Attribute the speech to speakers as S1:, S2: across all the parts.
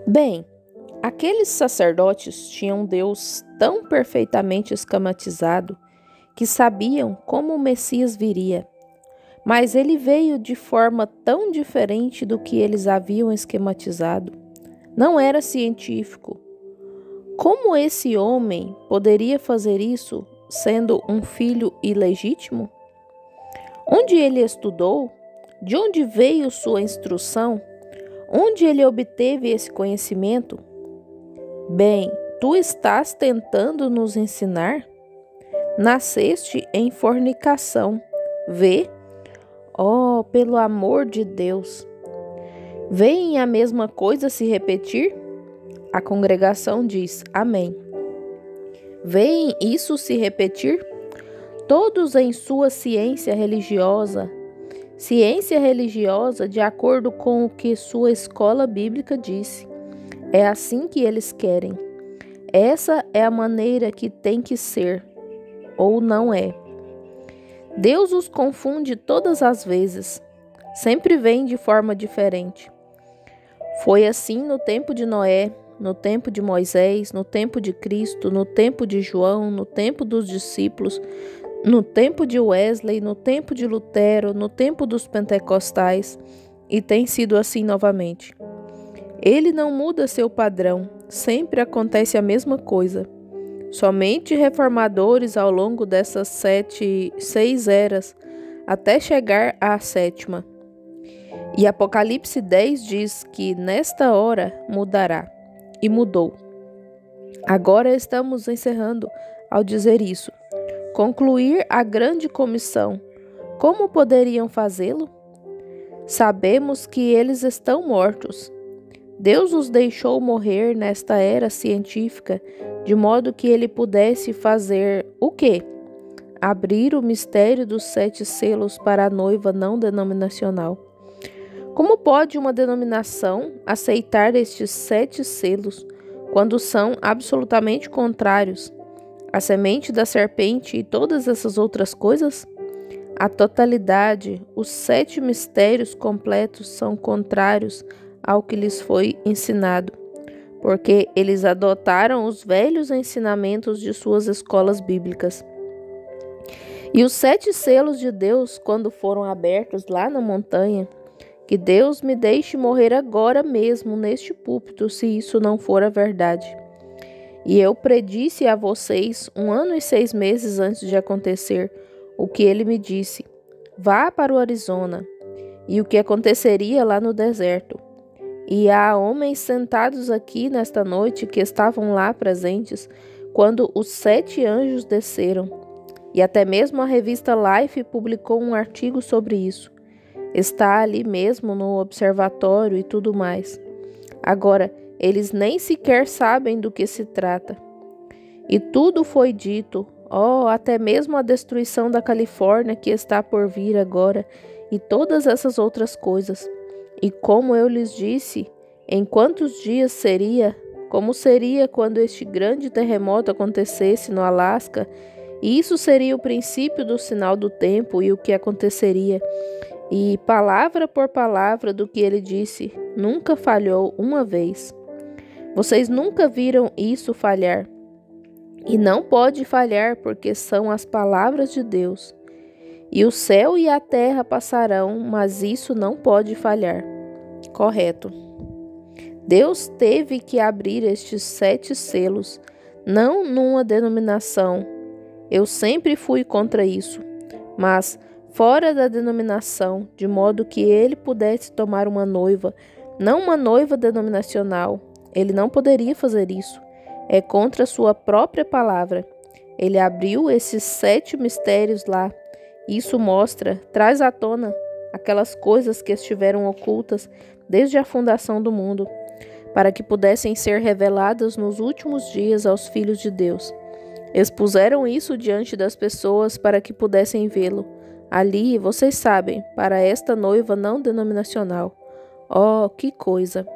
S1: Bem, aqueles sacerdotes tinham um Deus tão perfeitamente esquematizado que sabiam como o Messias viria, mas ele veio de forma tão diferente do que eles haviam esquematizado. Não era científico. Como esse homem poderia fazer isso sendo um filho ilegítimo? Onde ele estudou? De onde veio sua instrução? Onde ele obteve esse conhecimento? Bem, tu estás tentando nos ensinar? Nasceste em fornicação. Vê? Oh, pelo amor de Deus! Veem a mesma coisa se repetir? A congregação diz amém. Veem isso se repetir? Todos em sua ciência religiosa de acordo com o que sua escola bíblica disse. É assim que eles querem. Essa é a maneira que tem que ser, ou não é. Deus os confunde todas as vezes. Sempre vem de forma diferente. Foi assim no tempo de Noé, no tempo de Moisés, no tempo de Cristo, no tempo de João, no tempo dos discípulos, no tempo de Wesley, no tempo de Lutero, no tempo dos pentecostais, e tem sido assim novamente. Ele não muda seu padrão, sempre acontece a mesma coisa. Somente reformadores ao longo dessas 6 eras, até chegar à 7ª. E Apocalipse 10 diz que nesta hora mudará. E mudou. Agora estamos encerrando ao dizer isso. Concluir a grande comissão. Como poderiam fazê-lo? Sabemos que eles estão mortos. Deus os deixou morrer nesta era científica, de modo que ele pudesse fazer o quê? Abrir o mistério dos 7 selos para a noiva não denominacional. Como pode uma denominação aceitar estes 7 selos, quando são absolutamente contrários? A semente da serpente e todas essas outras coisas? A totalidade, os 7 mistérios completos são contrários ao que lhes foi ensinado, porque eles adotaram os velhos ensinamentos de suas escolas bíblicas. E os 7 selos de Deus, quando foram abertos lá na montanha, que Deus me deixe morrer agora mesmo neste púlpito, se isso não for a verdade. E eu predisse a vocês 1 ano e 6 meses antes de acontecer o que ele me disse: vá para o Arizona, e o que aconteceria lá no deserto. E há homens sentados aqui nesta noite que estavam lá presentes quando os 7 anjos desceram. E até mesmo a revista Life publicou um artigo sobre isso. Está ali mesmo no observatório e tudo mais. Agora, eles nem sequer sabem do que se trata. E tudo foi dito, até mesmo a destruição da Califórnia que está por vir agora, e todas essas outras coisas. E como eu lhes disse, em quantos dias seria, como seria quando este grande terremoto acontecesse no Alasca, e isso seria o princípio do sinal do tempo e o que aconteceria. E palavra por palavra do que ele disse, nunca falhou uma vez. Vocês nunca viram isso falhar. E não pode falhar porque são as palavras de Deus. E o céu e a terra passarão, mas isso não pode falhar. Correto. Deus teve que abrir estes 7 selos, não numa denominação. Eu sempre fui contra isso, mas fora da denominação, de modo que ele pudesse tomar uma noiva, não uma noiva denominacional. Ele não poderia fazer isso. É contra sua própria palavra. Ele abriu esses 7 mistérios lá. Isso mostra, traz à tona aquelas coisas que estiveram ocultas desde a fundação do mundo, para que pudessem ser reveladas nos últimos dias aos filhos de Deus. Expuseram isso diante das pessoas para que pudessem vê-lo. Ali, vocês sabem, para esta noiva não denominacional. Oh, que coisa!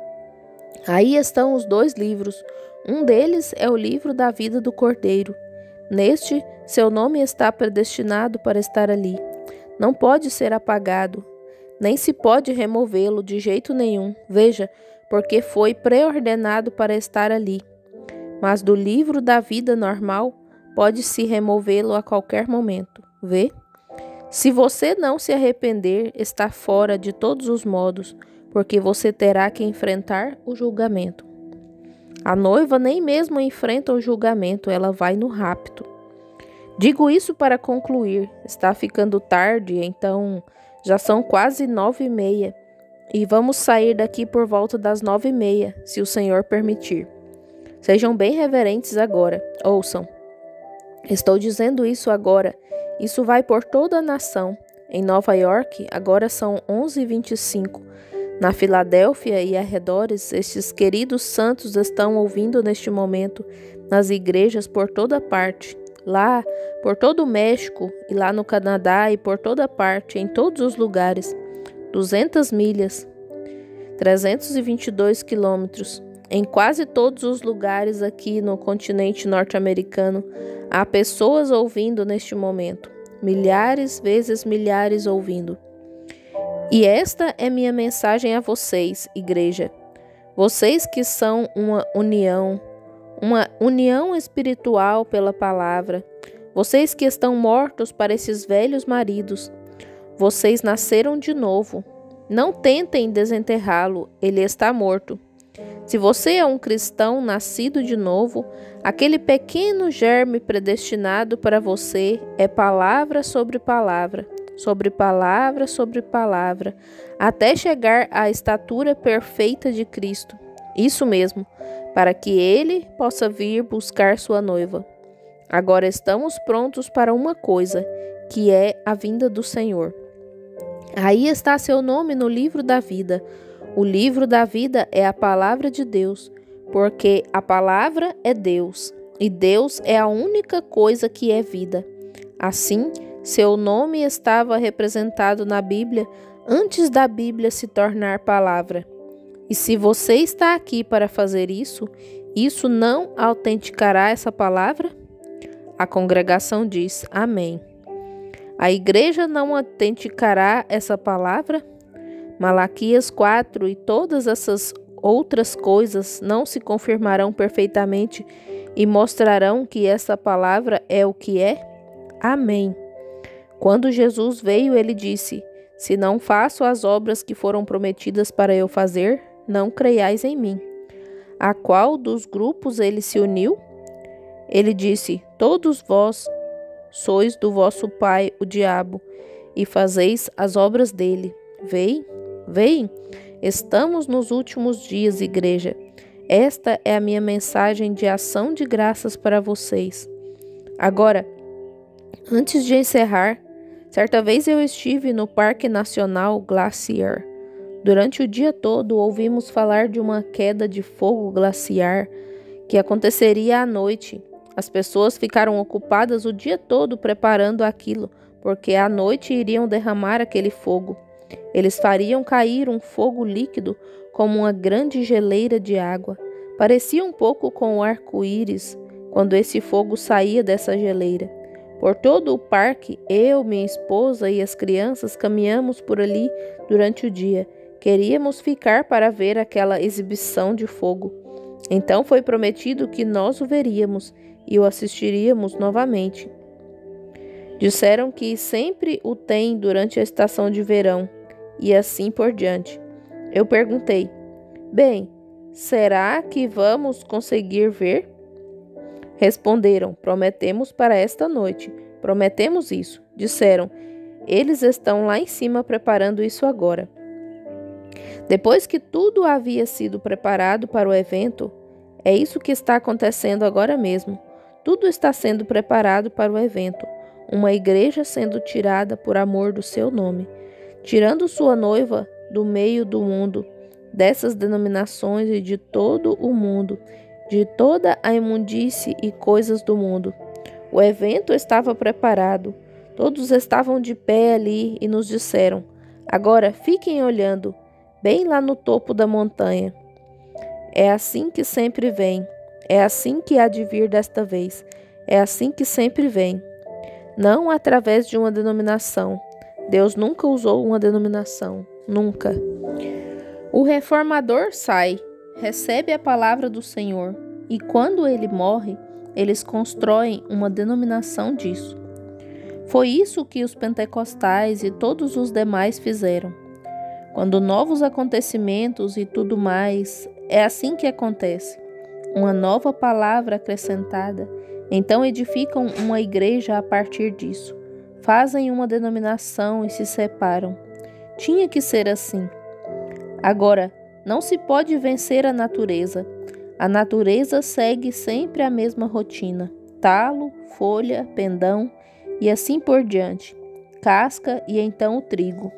S1: Aí estão os 2 livros. Um deles é o livro da vida do Cordeiro. Neste, seu nome está predestinado para estar ali. Não pode ser apagado. nem se pode removê-lo de jeito nenhum. Veja, porque foi preordenado para estar ali. Mas do livro da vida normal, pode-se removê-lo a qualquer momento. Vê? Se você não se arrepender, está fora de todos os modos, porque você terá que enfrentar o julgamento. A noiva nem mesmo enfrenta o julgamento, ela vai no rapto. Digo isso para concluir. Está ficando tarde, então já são quase 9h30 e vamos sair daqui por volta das 9h30, se o Senhor permitir. Sejam bem reverentes agora. Ouçam. Estou dizendo isso agora. Isso vai por toda a nação. Em Nova York, agora são 11h25. Na Filadélfia e arredores, estes queridos santos estão ouvindo neste momento, nas igrejas por toda parte. Lá, por todo o México, e lá no Canadá, e por toda parte, em todos os lugares. 200 milhas, 322 quilômetros. Em quase todos os lugares aqui no continente norte-americano, há pessoas ouvindo neste momento. Milhares vezes milhares ouvindo. E esta é minha mensagem a vocês, igreja. Vocês que são uma união espiritual pela palavra. Vocês que estão mortos para esses velhos maridos. Vocês nasceram de novo. Não tentem desenterrá-lo, ele está morto. Se você é um cristão nascido de novo, aquele pequeno germe predestinado para você é palavra sobre palavra, sobre palavra sobre palavra, até chegar à estatura perfeita de Cristo. Isso mesmo, para que ele possa vir buscar sua noiva. Agora estamos prontos para uma coisa, que é a vinda do Senhor. Aí está seu nome no livro da vida. O livro da vida é a palavra de Deus, porque a palavra é Deus, e Deus é a única coisa que é vida. Assim, seu nome estava representado na Bíblia antes da Bíblia se tornar palavra. E se você está aqui para fazer isso, isso não autenticará essa palavra? A congregação diz amém. A igreja não autenticará essa palavra? Malaquias 4 e todas essas outras coisas não se confirmarão perfeitamente e mostrarão que essa palavra é o que é? Amém. Quando Jesus veio, ele disse: se não faço as obras que foram prometidas para eu fazer, não creiais em mim. A qual dos grupos ele se uniu? Ele disse: todos vós sois do vosso pai, o diabo, e fazeis as obras dele. Veem, estamos nos últimos dias, igreja. Esta é a minha mensagem de ação de graças para vocês. Agora, antes de encerrar, certa vez eu estive no Parque Nacional Glacier. Durante o dia todo ouvimos falar de uma queda de fogo glaciar que aconteceria à noite. As pessoas ficaram ocupadas o dia todo preparando aquilo, porque à noite iriam derramar aquele fogo. Eles fariam cair um fogo líquido como uma grande geleira de água. Parecia um pouco com o arco-íris quando esse fogo saía dessa geleira. Por todo o parque, eu, minha esposa e as crianças caminhamos por ali durante o dia. Queríamos ficar para ver aquela exibição de fogo. Então foi prometido que nós o veríamos e o assistiríamos novamente. Disseram que sempre o tem durante a estação de verão, e assim por diante. Eu perguntei: bem, será que vamos conseguir ver? Responderam: prometemos para esta noite. Prometemos isso. Disseram: eles estão lá em cima preparando isso agora. Depois que tudo havia sido preparado para o evento, é isso que está acontecendo agora mesmo. Tudo está sendo preparado para o evento. Uma igreja sendo tirada por amor do seu nome, tirando sua noiva do meio do mundo, dessas denominações e de todo o mundo, de toda a imundície e coisas do mundo. O evento estava preparado. Todos estavam de pé ali e nos disseram: agora fiquem olhando, bem lá no topo da montanha. É assim que sempre vem. É assim que há de vir desta vez. É assim que sempre vem. Não através de uma denominação. Deus nunca usou uma denominação. Nunca. O reformador sai, recebe a palavra do Senhor, e quando ele morre, eles constroem uma denominação disso. Foi isso que os pentecostais e todos os demais fizeram. Quando novos acontecimentos e tudo mais, é assim que acontece. Uma nova palavra acrescentada, então edificam uma igreja a partir disso. Fazem uma denominação e se separam. Tinha que ser assim. Agora, não se pode vencer a natureza. A natureza segue sempre a mesma rotina: talo, folha, pendão e assim por diante, casca e então o trigo.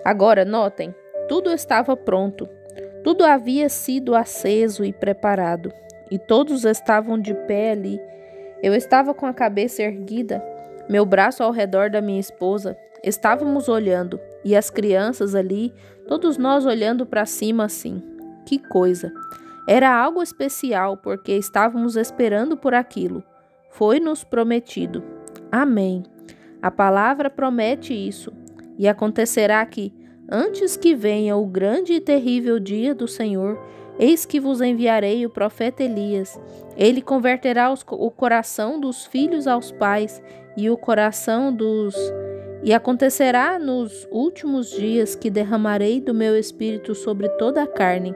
S1: Agora, notem, tudo estava pronto, tudo havia sido aceso e preparado, e todos estavam de pé ali. Eu estava com a cabeça erguida, meu braço ao redor da minha esposa. Estávamos olhando, e as crianças ali, todos nós olhando para cima assim. Que coisa! Era algo especial, porque estávamos esperando por aquilo. Foi-nos prometido. Amém. A palavra promete isso. E acontecerá que, antes que venha o grande e terrível dia do Senhor, eis que vos enviarei o profeta Elias. Ele converterá o coração dos filhos aos pais e o coração dos... E acontecerá nos últimos dias que derramarei do meu espírito sobre toda a carne.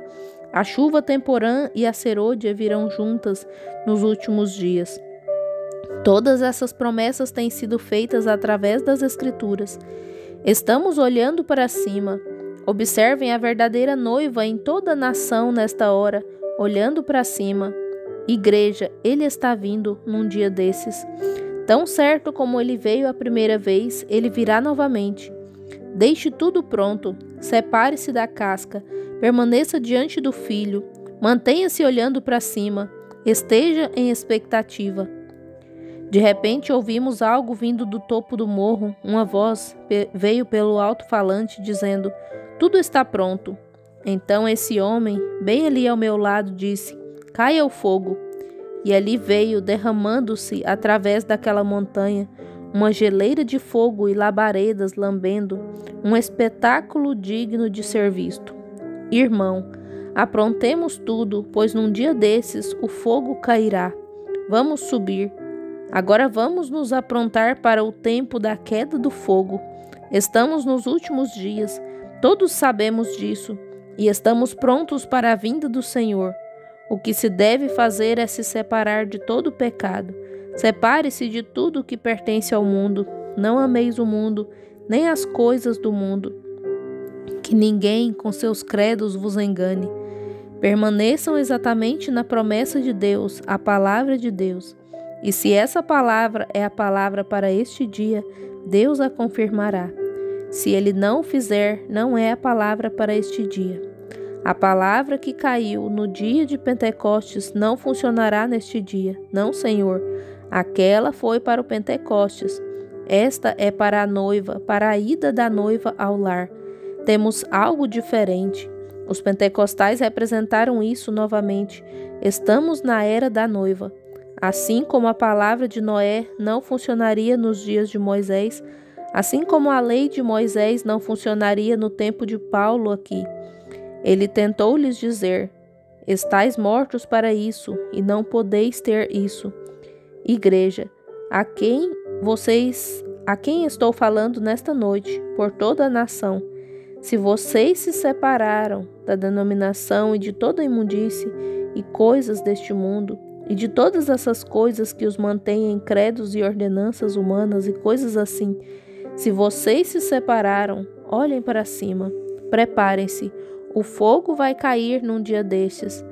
S1: A chuva temporã e a serôdia virão juntas nos últimos dias. Todas essas promessas têm sido feitas através das Escrituras. Estamos olhando para cima. Observem a verdadeira noiva em toda a nação nesta hora, olhando para cima. Igreja, ele está vindo num dia desses. Tão certo como ele veio a primeira vez, ele virá novamente. Deixe tudo pronto, separe-se da casca, permaneça diante do Filho, mantenha-se olhando para cima, esteja em expectativa. De repente ouvimos algo vindo do topo do morro, uma voz veio pelo alto-falante dizendo: tudo está pronto. Então esse homem, bem ali ao meu lado, disse: caia o fogo. E ali veio, derramando-se através daquela montanha, uma geleira de fogo e labaredas lambendo, um espetáculo digno de ser visto. Irmão, aprontemos tudo, pois num dia desses o fogo cairá. Vamos subir. Agora vamos nos aprontar para o tempo da queda do fogo. Estamos nos últimos dias, todos sabemos disso, e estamos prontos para a vinda do Senhor. O que se deve fazer é se separar de todo o pecado. Separe-se de tudo que pertence ao mundo. Não ameis o mundo, nem as coisas do mundo. Que ninguém com seus credos vos engane. Permaneçam exatamente na promessa de Deus, a palavra de Deus. E se essa palavra é a palavra para este dia, Deus a confirmará. Se ele não o fizer, não é a palavra para este dia. A palavra que caiu no dia de Pentecostes não funcionará neste dia. Não, Senhor. Aquela foi para o Pentecostes. Esta é para a noiva, para a ida da noiva ao lar. Temos algo diferente. Os pentecostais representaram isso novamente. Estamos na era da noiva. Assim como a palavra de Noé não funcionaria nos dias de Moisés, assim como a lei de Moisés não funcionaria no tempo de Paulo aqui. Ele tentou lhes dizer: estais mortos para isso, e não podeis ter isso. Igreja, a quem estou falando nesta noite, por toda a nação. Se vocês se separaram da denominação e de toda a imundície e coisas deste mundo, e de todas essas coisas que os mantêm em credos e ordenanças humanas e coisas assim, se vocês se separaram, olhem para cima, preparem-se. O fogo vai cair num dia destes.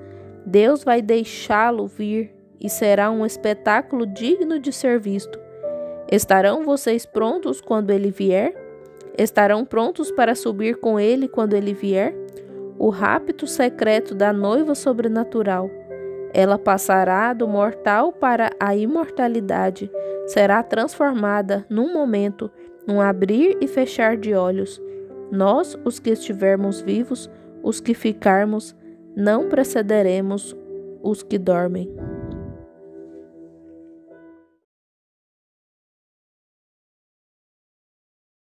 S1: Deus vai deixá-lo vir e será um espetáculo digno de ser visto. Estarão vocês prontos quando ele vier? Estarão prontos para subir com ele quando ele vier? O rapto secreto da noiva sobrenatural. Ela passará do mortal para a imortalidade. Será transformada num momento, num abrir e fechar de olhos. Nós, os que estivermos vivos, os que ficarmos, não precederemos os que dormem.